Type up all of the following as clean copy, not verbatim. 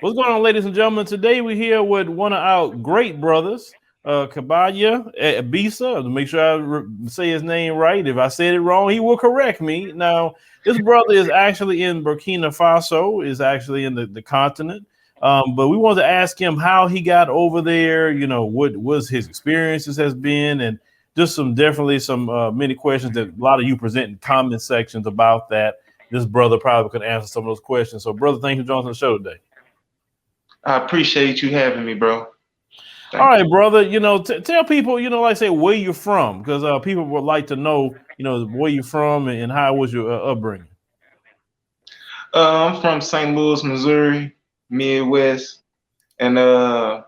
What's going on, ladies and gentlemen? Today we're here with one of our great brothers, KabadYah Bissa. To make sure I say his name right. If I said it wrong, he will correct me. Now, this brother is actually in Burkina Faso, is actually in the continent. But we wanted to ask him how he got over there, you know, what was his experiences has been, and just some many questions that a lot of you present in comment sections about that. This brother probably could answer some of those questions. So, brother, thank you for joining the show today. I appreciate you having me, bro. All right, brother. You know, tell people, you know, like say where you're from, because people would like to know, you know, where you're from and how was your upbringing. I'm from St. Louis, Missouri, Midwest, and my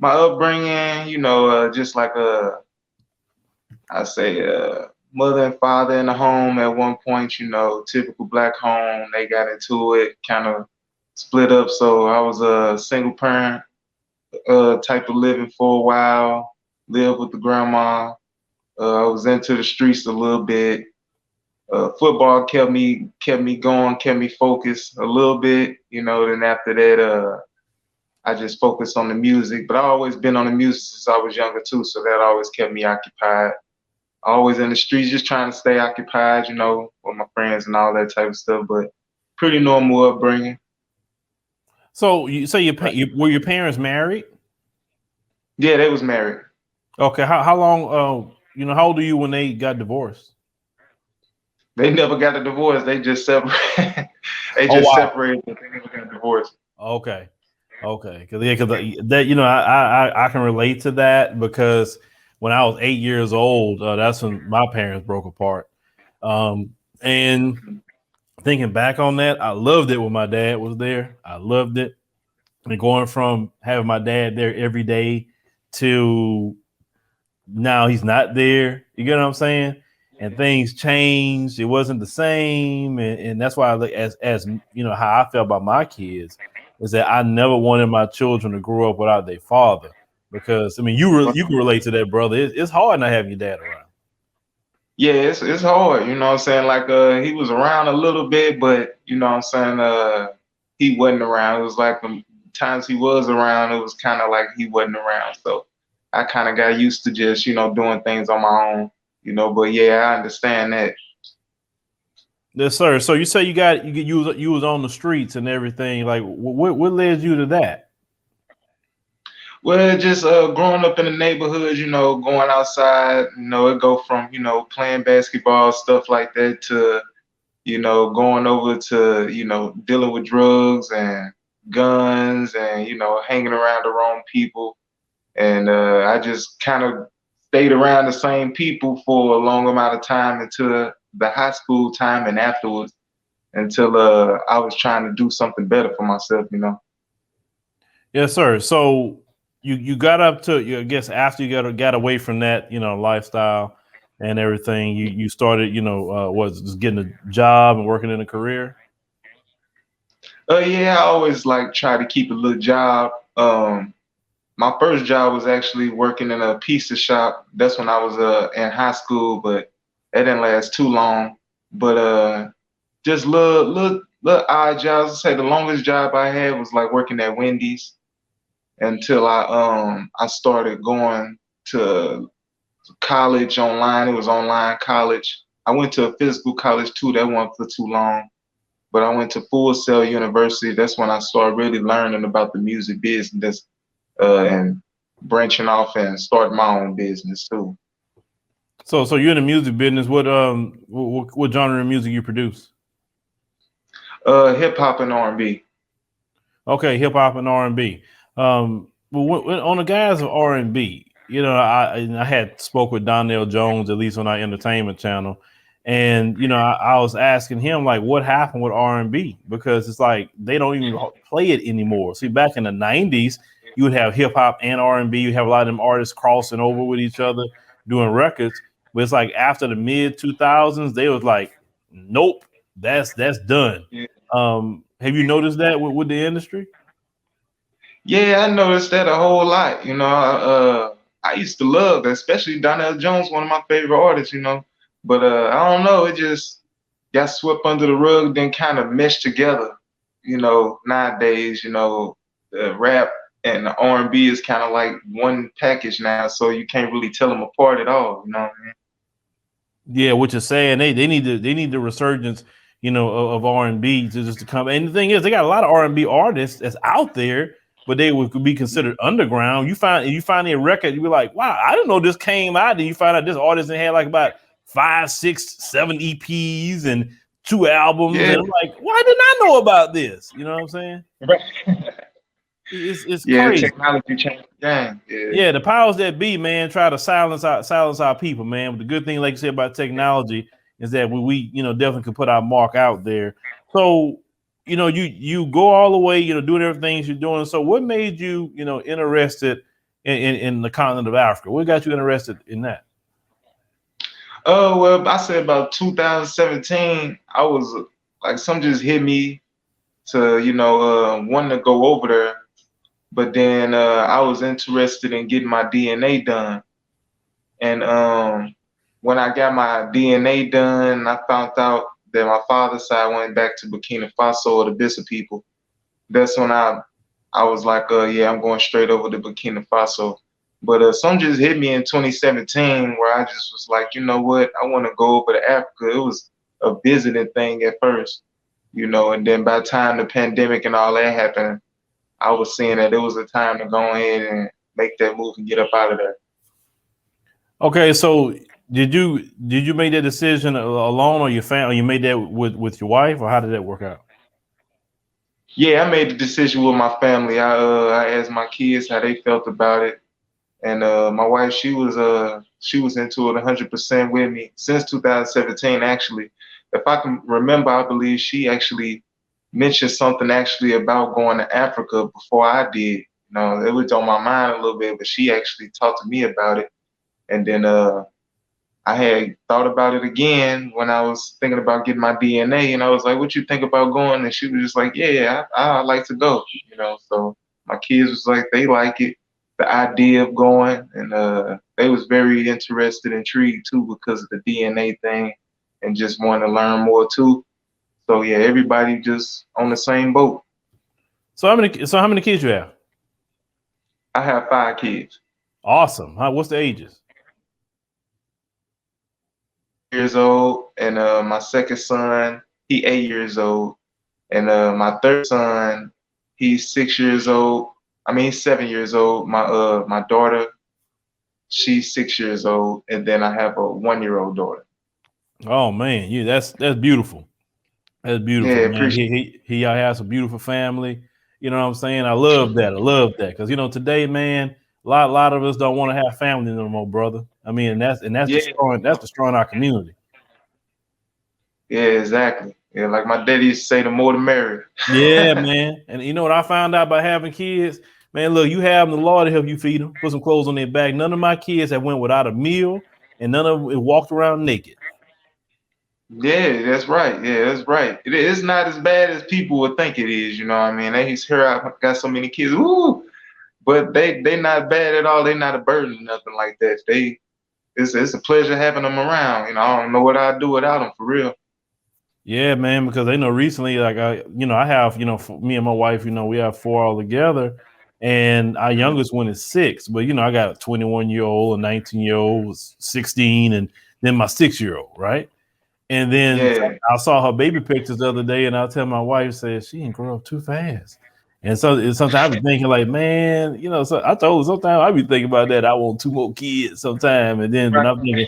upbringing, you know, just like I say, mother and father in the home at one point, you know, typical black home. They got into it, kind of split up. So I was a single parent type of living for a while. Lived with the grandma. I was into the streets a little bit. Football kept me going, kept me focused a little bit, you know. Then after that, I just focused on the music. But I always been on the music since I was younger too, so that always kept me occupied. Always in the streets, just trying to stay occupied, you know, with my friends and all that type of stuff. But pretty normal upbringing. So you say were your parents married? Yeah, they was married. Okay, how long? You know, how old are you when they got divorced? They never got a divorce. They just separated. They Oh, just wow. separated, but they never got divorced. Okay, because that, you know, I can relate to that, because when I was 8 years old, that's when my parents broke apart. And thinking back on that, I loved it when my dad was there. I loved it. And going from having my dad there every day to now he's not there. You get what I'm saying? And things changed. It wasn't the same. And that's why I look as you know, how I felt about my kids is that I never wanted my children to grow up without their father. Because I mean, you can relate to that, brother. It's hard not having your dad around. Yeah, it's hard, you know what I'm saying? Like he was around a little bit, but you know what I'm saying, he wasn't around. It was like the times he was around, it was kind of like he wasn't around. So I kind of got used to just, you know, doing things on my own, you know, but yeah, I understand that. Yes, sir. So you say you was on the streets and everything. Like what led you to that? Well, just growing up in the neighborhood, you know, going outside, you know, it go from, you know, playing basketball, stuff like that to, you know, going over to, you know, dealing with drugs and guns and, you know, hanging around the wrong people. And I just kind of stayed around the same people for a long amount of time until the high school time and afterwards, until I was trying to do something better for myself, you know. Yes, sir. So you got up to, I guess, after you got away from that, you know, lifestyle and everything. You started, you know, was just getting a job and working in a career. Yeah, I always like try to keep a little job. My first job was actually working in a pizza shop. That's when I was in high school, but that didn't last too long. But just little odd jobs. I say the longest job I had was like working at Wendy's until I started going to college online. It was online college. I went to a physical college too. That wasn't for too long. But I went to Full Sail University. That's when I started really learning about the music business and branching off and starting my own business too. So you're in the music business. What genre of music you produce? Hip hop and R&B. Okay, hip hop and R&B. On the guys of R&B, you know, I had spoke with Donnell Jones, at least on our entertainment channel, and you know, I was asking him like, what happened with R&B, because it's like they don't even play it anymore. See, back in the '90s, you would have hip hop and R&B. You have a lot of them artists crossing over with each other doing records, but it's like after the mid 2000s, they was like, nope, that's done. Yeah. Have you noticed that with the industry? Yeah, I noticed that a whole lot. You know, I used to love, especially Donnell Jones, one of my favorite artists. You know, but I don't know, it just got swept under the rug, then kind of meshed together. you know, nowadays, you know, the rap and the R&B is kind of like one package now, so you can't really tell them apart at all. You know what I mean? Yeah, which is saying they need the resurgence, you know, of R&B to just to come. And the thing is, they got a lot of R&B artists that's out there, but they would be considered underground. You find a record, you be like, wow, I didn't know this came out. Then you find out this artist had like about 5, 6, 7 EPs and 2 albums, Yeah, and I'm like, why didn't I know about this? You know what I'm saying? It's yeah. crazy. Technology changed the game. Yeah, Yeah, the powers that be, man, try to silence our people, man. But the good thing, like you said about technology, is that we you know definitely can put our mark out there. So you know you go all the way, you know, doing everything you're doing. So what made you, you know, interested in the continent of Africa? What got you interested in that? oh well, I said about 2017. I was like, some just hit me to, you know, wanting to go over there. But then I was interested in getting my DNA done. And when I got my DNA done, I found out that my father's side went back to Burkina Faso or the Bissa people. That's when I was like, yeah, I'm going straight over to Burkina Faso. But some just hit me in 2017 where I just was like, you know what, I want to go over to Africa. It was a visiting thing at first, you know, and then by the time the pandemic and all that happened, I was seeing that it was a time to go ahead and make that move and get up out of there. Okay, so did you make that decision alone, or your family? Or you made that with your wife, or how did that work out? Yeah, I made the decision with my family. I asked my kids how they felt about it, and my wife, she was into it 100% with me since 2017. Actually, if I can remember, I believe she actually mentioned something actually about going to Africa before I did. You know, it was on my mind a little bit, but she actually talked to me about it, and then I had thought about it again when I was thinking about getting my DNA, and I was like, "What you think about going?" And she was just like, "Yeah, I like to go." You know, so my kids was like, they like it, the idea of going, and they was very interested, intrigued too, because of the DNA thing, and just wanting to learn more too. So yeah, everybody just on the same boat. So how many kids you have? I have 5 kids. Awesome. What's the ages? Years old, and my second son, he 8 years old. And my third son, he's 6 years old. I mean, he's 7 years old. My daughter, she's 6 years old, and then I have a 1 year old daughter. Oh man, that's beautiful. That's beautiful, Yeah, man. appreciate. He has a beautiful family. You know what I'm saying? I love that. I love that because you know today, man, a lot of us don't want to have family no more, brother. I mean, and that's Yeah, destroying our community. yeah, exactly. Yeah, like my daddy used to say, the more the merrier. Yeah, man. And you know what I found out by having kids, man. Look, you have the Lord to help you feed them, put some clothes on their back. None of my kids have went without a meal, and none of them walked around naked. Yeah, that's right. Yeah, that's right. It is not as bad as people would think it is. You know what I mean? They used to hear I got so many kids, ooh, but they not bad at all. They not a burden or nothing like that. It's a pleasure having them around. You know, I don't know what I'd do without them for real. Yeah, man, because they know recently, like I have, me and my wife, we have 4 all together, and our Mhm. youngest one is 6. But I got a 21-year-old, a 19-year-old, 16, and then my 6-year-old, right? And then Yeah. I saw her baby pictures the other day, and I tell my wife, said she didn't grow up too fast. And so sometimes I be thinking like, man, so I told her sometimes I be thinking about that. I want 2 more kids sometime, and then but Right. I'm thinking.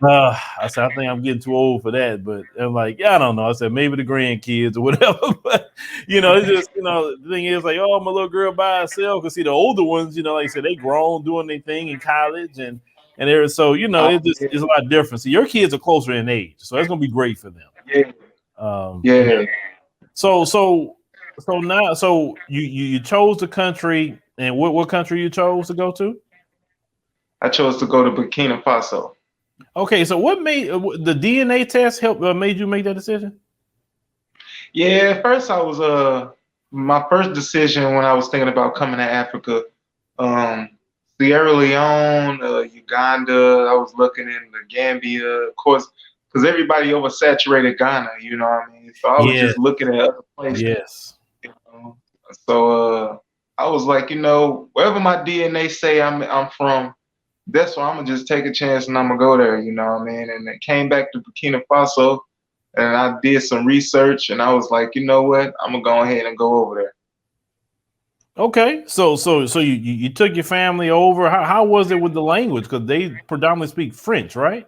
I said, I think I'm getting too old for that, but I'm like, yeah, I don't know. I said maybe the grandkids or whatever, but it's just, the thing is like, oh, my little girl by herself. Cause see the older ones, like I said, they grown doing their thing in college and there. So, Oh, it's a lot different. So your kids are closer in age, so that's gonna be great for them. yeah. Yeah. Yeah. So now, so you chose the country, and what country you chose to go to? I chose to go to Burkina Faso. Okay, so what made the DNA test help made you make that decision? Yeah, at first I was my first decision when I was thinking about coming to Africa, um, Sierra Leone, Uganda. I was looking in the Gambia, of course, because everybody oversaturated Ghana. You know what I mean? So I was Yeah. just looking at other places. Yes. So I was like, wherever my DNA say I'm from, that's why I'm gonna just take a chance and I'm gonna go there, you know what I mean? And it came back to Burkina Faso and I did some research and I was like, you know what? I'm gonna go ahead and go over there. Okay, so you took your family over. How was it with the language? Because they predominantly speak French, right?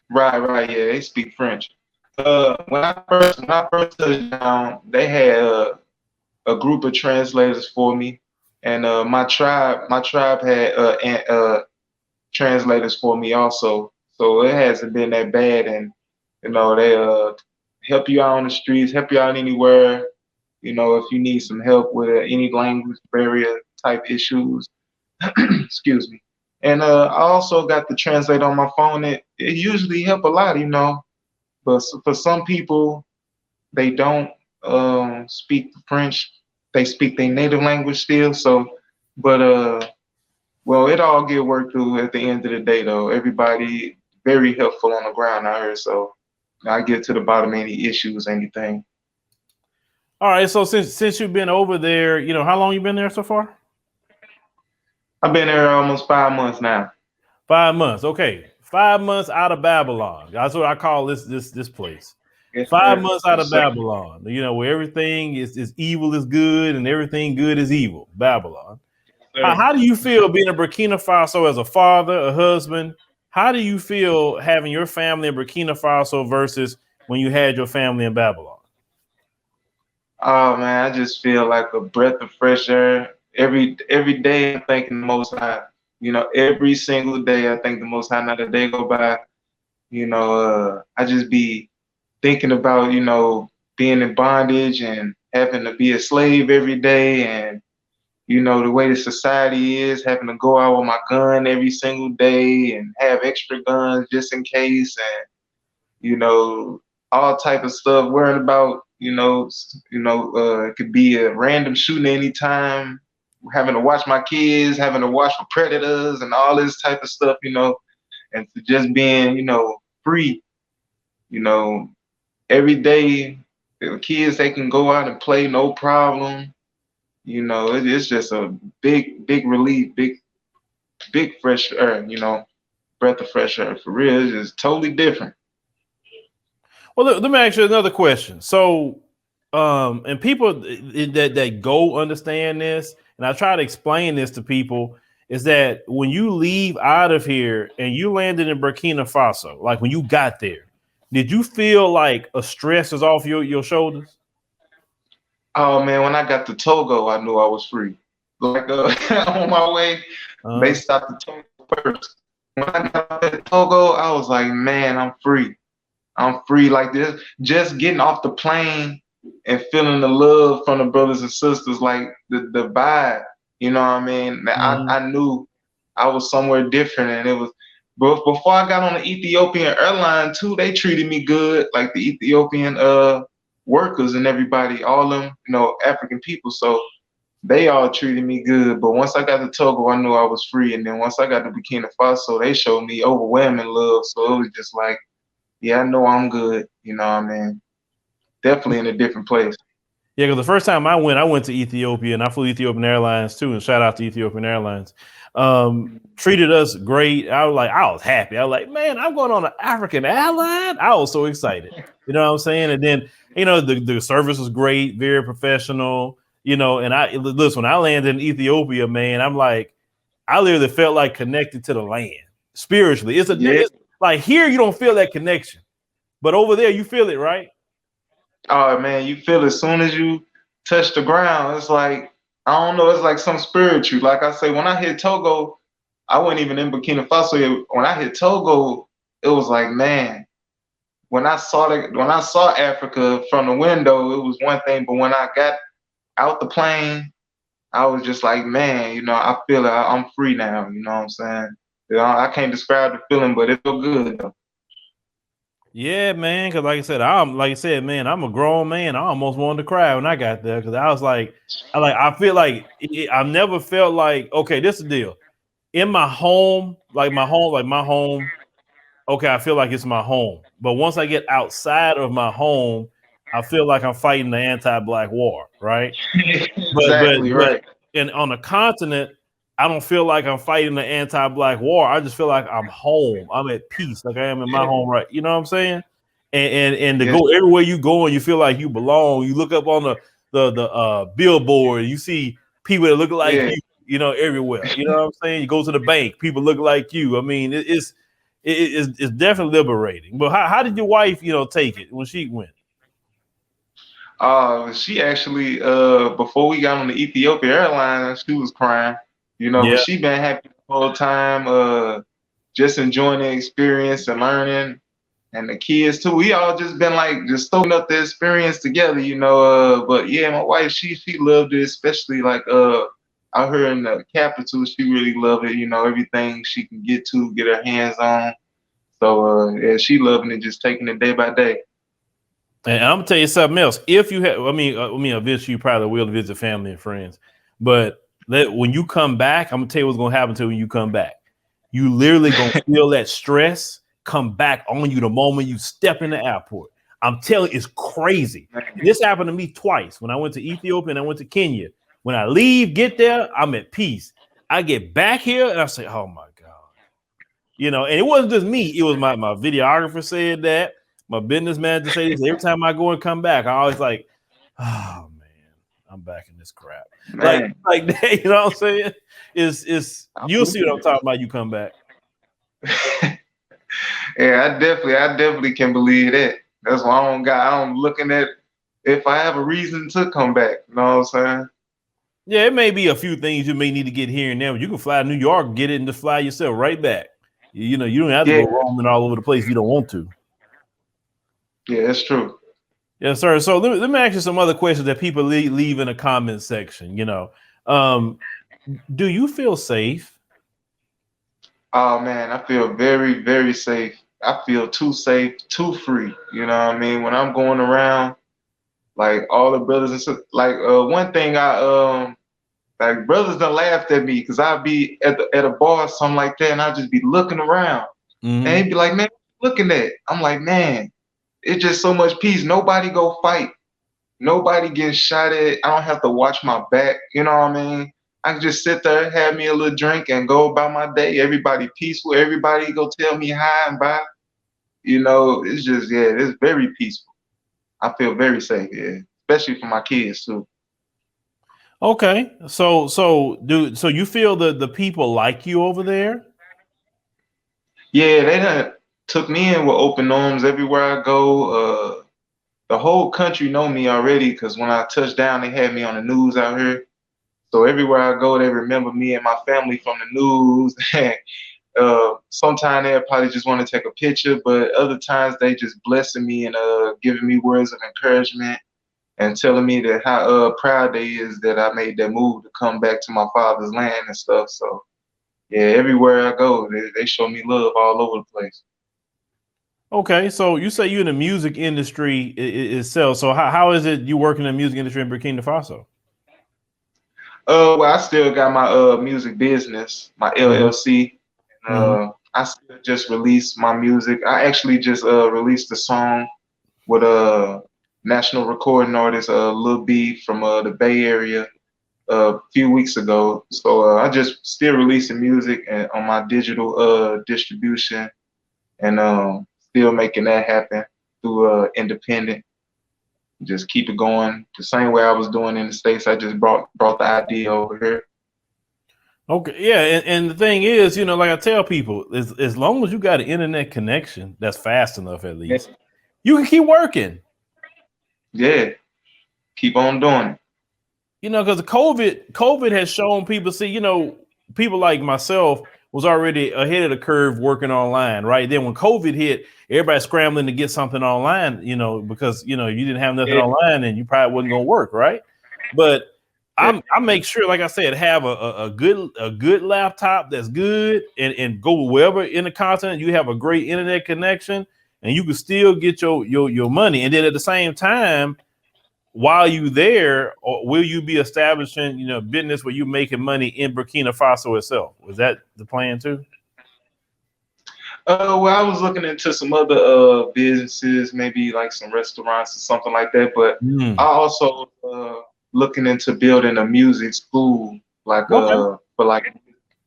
Right, yeah, they speak French. When I first touched down, they had a group of translators for me, and my tribe had translators for me also. So it hasn't been that bad, and they help you out on the streets, help you out anywhere. If you need some help with any language barrier type issues, excuse me. And I also got the translator on my phone. It usually help a lot. But for some people, they don't speak French. They speak their native language still. So, but well, it all get worked through at the end of the day, though. Everybody very helpful on the ground out here. So I get to the bottom of any issues, anything. All right. So since you've been over there, how long you been there so far? I've been there almost 5 months now. 5 months. Okay, 5 months out of Babylon. That's what I call this place. Yes, 5 months out of sir. Babylon. Where everything is evil is good and everything good is evil. Babylon. How do you feel being in Burkina Faso as a father, a husband? How do you feel having your family in Burkina Faso versus when you had your family in Babylon? Oh man, I just feel like a breath of fresh air. Every day I'm thanking the Most High. Every single day I thank the Most High. Not a day go by. I just be thinking about being in bondage and having to be a slave every day, and the way the society is, having to go out with my gun every single day and have extra guns just in case, and all type of stuff, worrying about, it could be a random shooting anytime, having to watch my kids, having to watch for predators and all this type of stuff, and to just being, free, you know, every day, the kids, they can go out and play, no problem. It's just a big relief, big fresh air, breath of fresh air for real. It's just totally different. Well, let me ask you another question. So, and people that go understand this, and I try to explain this to people, is that when you leave out of here and you landed in Burkina Faso, like when you got there, did you feel like a stress is off your shoulders? Oh man, when I got to Togo, I knew I was free. Like on my way, they stopped at Togo first. When I got to Togo, I was like, man, I'm free. I'm free like this. Just getting off the plane and feeling the love from the brothers and sisters, like the vibe. You know what I mean? I knew I was somewhere different, and it was. But before I got on the Ethiopian airline too, they treated me good, like the Ethiopian workers and everybody, all them African people. So they all treated me good. But once I got to Togo, I knew I was free. And then once I got to Burkina Faso, they showed me overwhelming love. So it was just like, yeah, I know I'm good. You know what I mean? Definitely in a different place. Yeah, because the first time I went to Ethiopia, and I flew Ethiopian Airlines too, and shout out to Ethiopian Airlines. Treated us great. I was happy. I was like, man, I'm going on an African airline. I was so excited. You know what I'm saying? And then, the service was great, very professional, and listen, when I landed in Ethiopia, man, I'm like, I literally felt like connected to the land spiritually. It's like here, you don't feel that connection, but over there, you feel it, right? Oh man, you feel as soon as you touch the ground, it's like, I don't know, it's like some spiritual. Like I say, when I hit Togo, I wasn't even in Burkina Faso yet. When I hit Togo, it was like, man, when I saw Africa from the window, it was one thing, but when I got out the plane, I was just like, man, I feel it. I'm free now. You know what I'm saying? I can't describe the feeling, but it felt good though. Yeah, man. Because like I said, man, I'm a grown man. I almost wanted to cry when I got there because I was like, I feel like I've never felt like, okay, this is the deal. In my home, like my home. Okay, I feel like it's my home. But once I get outside of my home, I feel like I'm fighting the anti-black war, right? Exactly right. And on the continent, I don't feel like I'm fighting the anti-black war. I just feel like I'm home. I'm at peace, like I am in my home, right? You know what I'm saying? And to Yes. go everywhere you go and you feel like you belong. You look up on the billboard, you see people that look like you, you know, everywhere. You know what I'm saying? You go to the bank, people look like you. I mean, it's definitely liberating. But how did your wife, you know, take it when she went? She actually, before we got on the Ethiopia Airlines, she was crying, you know, but Yeah. she been happy the whole time, just enjoying the experience and learning, and the kids too. We all just been like just soaking up the experience together, you know. But yeah, my wife, she loved it, especially like out here in the capital. She really loved it, you know, everything she can get her hands on. So yeah, she loving it, just taking it day by day. And I'm gonna tell you something else. If you have, eventually you probably will visit family and friends, but when you come back, I'm gonna tell you what's gonna happen to you when you come back. You literally gonna feel that stress come back on you the moment you step in the airport. I'm telling you, it's crazy. This happened to me twice when I went to Ethiopia and I went to Kenya. When I leave, get there, I'm at peace. I get back here and I say, oh my God. You know, and it wasn't just me, it was my videographer said that. My business manager say this every time I go and come back. I always like, oh man, I'm back in this crap. Man. Like that, you know what I'm saying? It's you'll see what I'm talking about. You come back. Yeah, I definitely can believe that. That's why I'm looking at if I have a reason to come back. You know what I'm saying? Yeah, it may be a few things you may need to get here and there, but you can fly to New York, get it, and just fly yourself right back. You know, you don't have to go roaming all over the place if you don't want to. Yeah, that's true. Yes, sir. So let me ask you some other questions that people leave in the comment section. You know, do you feel safe? Oh man, I feel very, very safe. I feel too safe, too free. You know what I mean? When I'm going around, like all the brothers and sisters, like one thing like brothers done laughed at me because I'd be at a bar or something like that, and I'd just be looking around, and they'd be like, "Man, what you looking at?" I'm like, "Man, it's just so much peace. Nobody go fight. Nobody getting shot at. I don't have to watch my back. You know what I mean? I can just sit there, have me a little drink, and go about my day. Everybody peaceful. Everybody go tell me hi and bye. You know, it's just it's very peaceful. I feel very safe, especially for my kids too. Okay, so you feel the people like you over there? Yeah, they done took me in with open arms everywhere I go. The whole country know me already because when I touched down, they had me on the news out here. So everywhere I go, they remember me and my family from the news. Sometimes they'll probably just want to take a picture, but other times they just blessing me and giving me words of encouragement and telling me that how proud they is that I made that move to come back to my father's land and stuff. So yeah, everywhere I go, they show me love all over the place. Okay, so you say you're in the music industry itself. So how is it you work in the music industry in Burkina Faso? Well, I still got my music business, my LLC. I still just release my music. I actually just released a song with a national recording artist, Blvd from the Bay Area, a few weeks ago. So I just still releasing music and on my digital distribution, and still making that happen through independent. Just keep it going the same way I was doing in the States. I just brought the idea over here. Okay, yeah, and the thing is, you know, like I tell people, as long as you got an internet connection that's fast enough, at least, you can keep working. Yeah, keep on doing it. You know, because COVID has shown people, see, you know, people like myself was already ahead of the curve working online, right? Then when COVID hit, everybody's scrambling to get something online, you know, because, you know, you didn't have nothing online and you probably wasn't going to work, right? But I make sure, like I said, have a good laptop that's good and go wherever in the continent you have a great internet connection and you can still get your money. And then at the same time, while you there, or will you be establishing, you know, business where you're making money in Burkina Faso itself? Was that the plan too? Well, I was looking into some other businesses, maybe like some restaurants or something like that. But I Mm. also looking into building a music school, like Okay. for like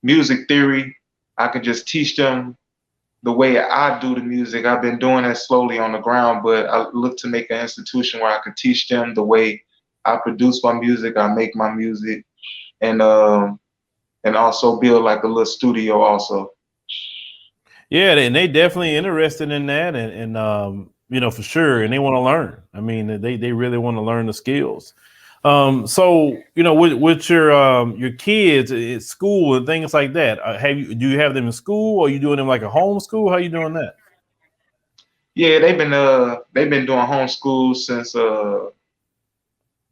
music theory. I could just teach them the way I do the music. I've been doing it slowly on the ground, but I look to make an institution where I could teach them the way I produce my music, I make my music, and also build like a little studio also. Yeah, and they definitely interested in that, and you know, for sure, and they want to learn. I mean, they really want to learn the skills. So you know, with your kids at school and things like that, do you have them in school, or are you doing them like a homeschool? How you doing that? Yeah, they've been doing homeschool since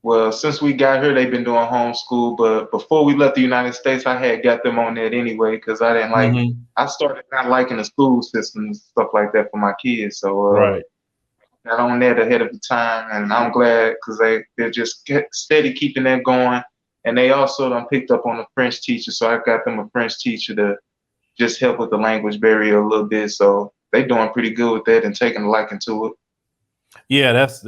well, since we got here, they've been doing homeschool. But before we left the United States, I had got them on that anyway because I didn't like. Mm-hmm. I started not liking the school system and stuff like that for my kids. So Right. got on that ahead of the time, and I'm glad because they're just steady keeping that going. And they also done picked up on a French teacher, so I got them a French teacher to just help with the language barrier a little bit. So they doing pretty good with that and taking a liking to it. Yeah, that's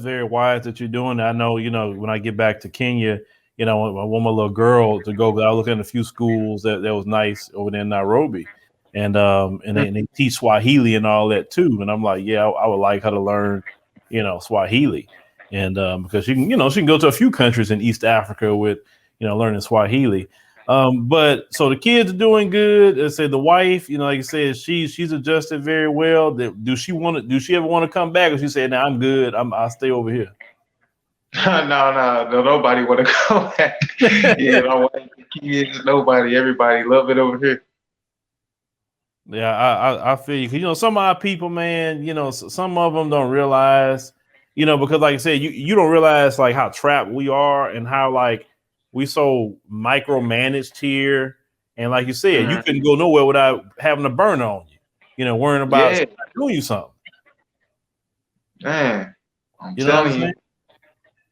very wise that you're doing that. I know, you know, when I get back to Kenya, you know, I want my little girl to go. I was looking at a few schools that was nice over there in Nairobi, and they teach Swahili and all that too. And I'm like, yeah, I would like her to learn, you know, Swahili, and because she can, you know, she can go to a few countries in East Africa with, you know, learning Swahili. But so the kids are doing good. I say the wife, you know, like I said, she's adjusted very well. Do she ever want to come back? Or she said, "No, I'm good. I'll stay over here." No, nobody want to go back. Yeah, no wife, kids, nobody, everybody love it over here. Yeah, I feel you. 'Cause, you know, some of our people, man, you know, some of them don't realize, you know, because like I said, you don't realize like how trapped we are and how like we so micromanaged here. And like you said, you Mhm. couldn't go nowhere without having a burn on you, you know, worrying about Yeah, somebody doing you something. man, I'm You know what I'm telling saying?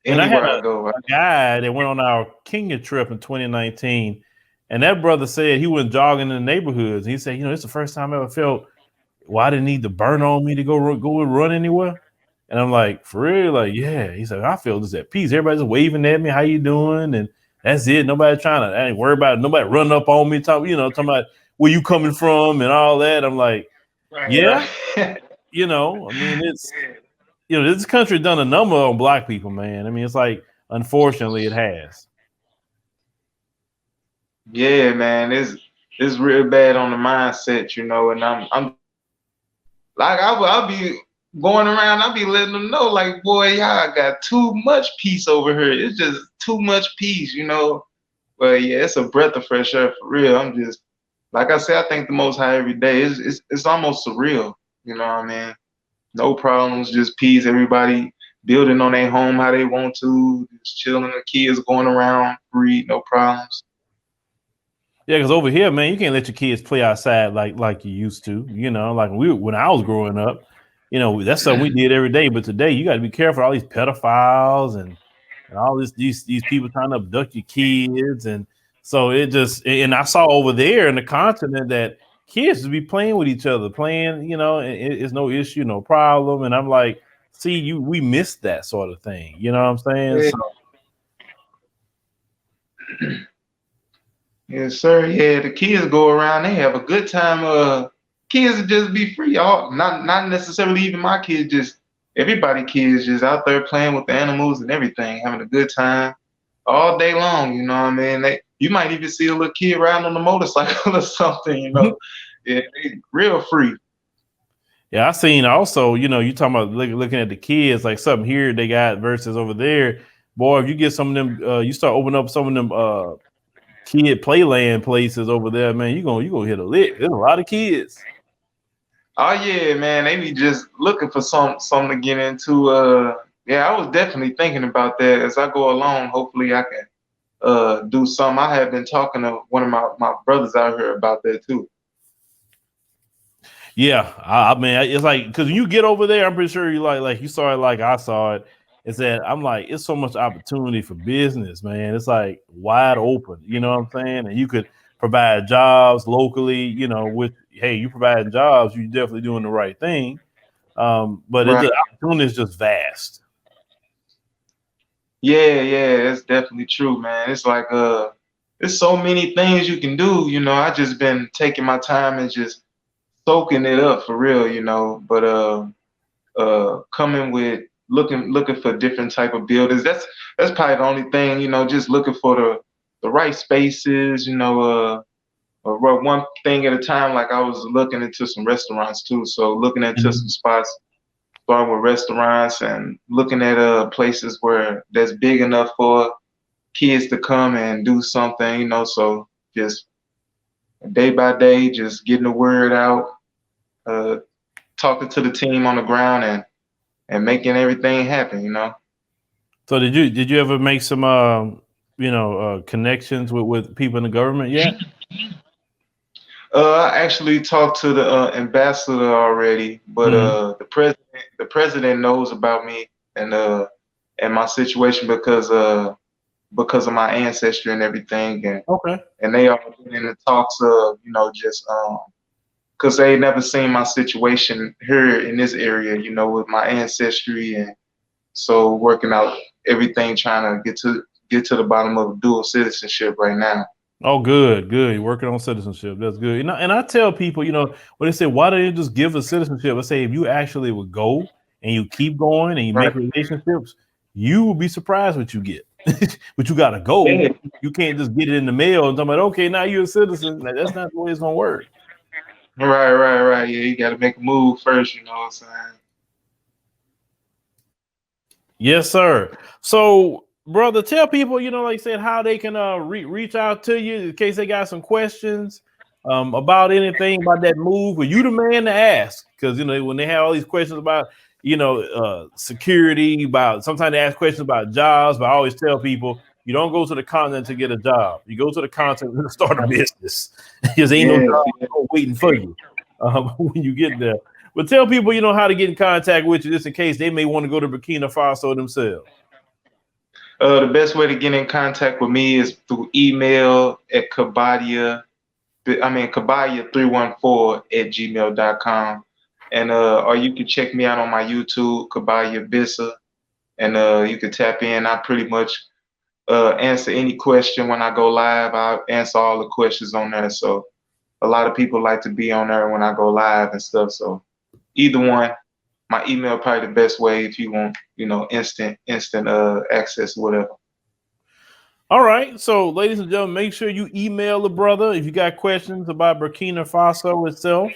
you, And I had anywhere I go, a guy that went on our Kenya trip in 2019, and that brother said he went jogging in the neighborhoods. And he said, you know, it's the first time I ever felt why didn't need to burn on me to go and run anywhere. And I'm like, for real? Like, yeah. He said, I feel just at peace. Everybody's waving at me. How you doing? And that's it. Nobody trying to, I ain't worried about it. Nobody running up on me, talking about where you coming from and all that. I'm like, yeah, right, right. you know, I mean, you know, this country done a number on black people, man. I mean, it's like, unfortunately, it has. Yeah, man, it's real bad on the mindset, you know, and I'm like I'll be going around, I'll be letting them know, like, boy, y'all got too much peace over here. It's just too much peace, you know. But yeah, it's a breath of fresh air for real. I'm just like I said, I thank the Most High every day. It's almost surreal, you know what I mean? No problems, just peace. Everybody building on their home how they want to, just chilling. The kids going around free, no problems. Yeah, because over here, man, you can't let your kids play outside like you used to. You know, like when I was growing up, you know, that's something we did every day. But today, you got to be careful. All these pedophiles and all these people trying to abduct your kids, and so it just and I saw over there in the continent that kids would be playing with each other, playing. You know, and it's no issue, no problem. And I'm like, see, we missed that sort of thing. You know what I'm saying? Yeah. So Yes, sir. Yeah, the kids go around, they have a good time. Kids just be free. All not necessarily even my kids, just everybody kids just out there playing with the animals and everything, having a good time all day long, you know what I mean? You might even see a little kid riding on a motorcycle or something, you know. Yeah, they real free. yeah, I seen also, you know, you talking about looking at the kids, like something here they got versus over there. Boy, if you get some of them, you start opening up some of them kid playland places over there, man, you gonna hit a lick. There's a lot of kids. Oh yeah, man, they be just looking for something to get into. Yeah, I was definitely thinking about that as I go along. Hopefully I can do some. I have been talking to one of my brothers out here about that too. Yeah, I mean, it's like because when you get over there, I'm pretty sure you like you saw it like I saw it. It's that I'm like, it's so much opportunity for business, man. It's like wide open, you know what I'm saying? And you could provide jobs locally, you know, with hey, you providing jobs, you're definitely doing the right thing. But the opportunity is just vast. Yeah, it's definitely true, man. It's like there's so many things you can do, you know. I just been taking my time and just soaking it up for real, you know. But coming with looking for different type of buildings. That's probably the only thing, you know, just looking for the right spaces, you know, one thing at a time. Like I was looking into some restaurants too, so looking into some spots, starting with restaurants and looking at places where that's big enough for kids to come and do something, you know. So just day by day, just getting the word out, talking to the team on the ground and making everything happen, you know. So did you ever make some connections with people in the government yet? I actually talked to the ambassador already, but the president knows about me and my situation because of my ancestry and everything, and they are in the talks of, you know, just because they never seen my situation here in this area, you know, with my ancestry, and so working out everything, trying to get to the bottom of dual citizenship right now. Oh, good. You're working on citizenship. That's good. And I tell people, you know, when they say, why don't you just give a citizenship? I say, if you actually would go and you keep going and you make relationships, you will be surprised what you get. But you got to go. Yeah. You can't just get it in the mail and talk about, okay, now you're a citizen. Like, that's not the way it's going to work. Right. Yeah, you got to make a move first, you know what I'm saying? Yes, sir. So, brother, tell people, you know, like I said, how they can reach out to you in case they got some questions about anything about that move. Are you the man to ask? Because, you know, when they have all these questions about, you know, security, sometimes they ask questions about jobs, but I always tell people, you don't go to the continent to get a job. You go to the continent to start a business. Because ain't no job waiting for you when you get there. But tell people, you know, how to get in contact with you, just in case they may want to go to Burkina Faso themselves. The best way to get in contact with me is through email at KabadYah314@gmail.com. And or you can check me out on my YouTube, KabadYah Bissa, and you can tap in. I pretty much answer any question when I go live. I answer all the questions on there. So a lot of people like to be on there when I go live and stuff. So either one, my email probably the best way if you want, you know, instant access, whatever. All right. So, ladies and gentlemen, make sure you email the brother if you got questions about Burkina Faso itself.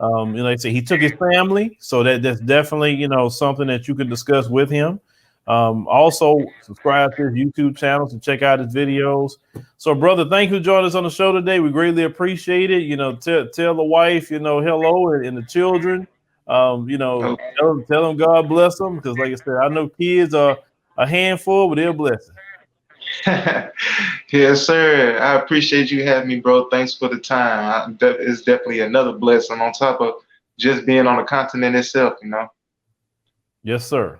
You know, like I say, he took his family, so that's definitely, you know, something that you can discuss with him. Also, subscribe to his YouTube channel to check out his videos. So, brother, thank you for joining us on the show today. We greatly appreciate it. You know, tell the wife, you know, hello, and the children. You know, tell them God bless them, because, like I said, I know kids are a handful, but they're a blessing. Yes, sir. I appreciate you having me, bro. Thanks for the time. It's definitely another blessing on top of just being on the continent itself, you know. Yes, sir.